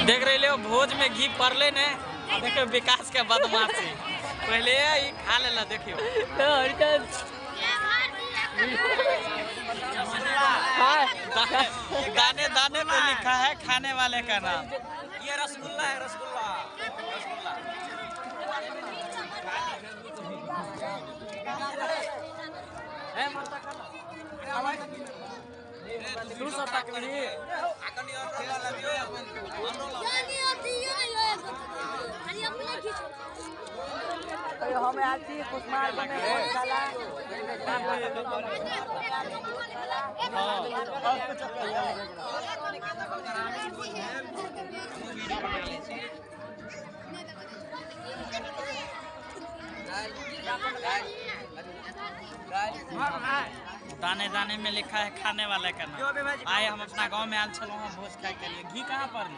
देख रहे हो भोज में घी पड़ले ने देखियो विकास के बदमाशी पहले ही खा लेला देखियो दाने दाने पे लिखा है खाने वाले का नाम। ये रसगुल्ला है रसगुल्ला हमें आती कुमार बने दाने दाने में लिखा है खाने वाले का नाम। आए हम अपना गांव में आल चलो भोज खाए के लिए। घी कहाँ पर